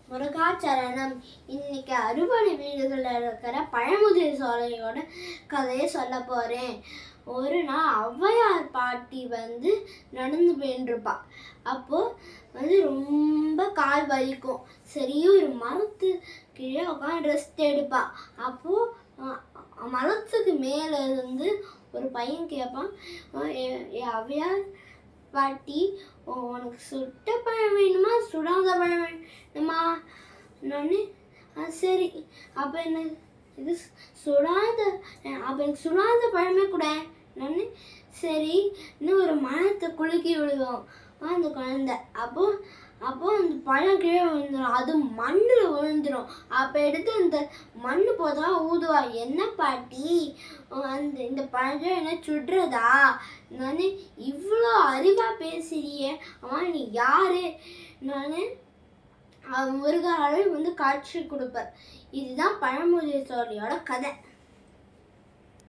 முருகாச்சரணம். இன்னைக்கு அறுபடை வீடுகளில் இருக்கிற பழமுதிர் சோலையோட கதையை சொல்ல போகிறேன். ஒரு நாள் ஔவையார் பாட்டி நடந்து போயின்ட்டுருப்பா. அப்போது ரொம்ப கால் வலிக்கும். சரி, ஒரு மரத்து கீழே உட்காந்து ரெஸ்ட் எடுப்பா. அப்போது மரத்துக்கு மேலே இருந்து ஒரு பையன் கேட்பான், ஔவையார் பாட்டி, உனக்கு சுட்ட பழம் வேணுமா சுடாத பழம் வேணுமா? நான் சரி, அப்போ என்ன இது சுடாத, அப்போ எனக்கு சுடாத பழமே கூட. நான் சரி, இன்னும் ஒரு மரத்தை குலுக்கி விடுவோம் அந்த குழந்தை. அப்போ அந்த பழம் கீழே விழுந்துடும். அது மண்ணில் விழுந்துடும். அப்போ எடுத்து அந்த மண் போதா ஊதுவா. என்ன பாட்டி, இந்த பழம் என்ன சுடுறதா? நான் இவ்வளோ அறிவாக பேசுறியே, அவன் நீ யாரு? நான் முருகாள் காட்சி கொடுப்பார். இதுதான் பழமுதிர் சோலையோட கதை.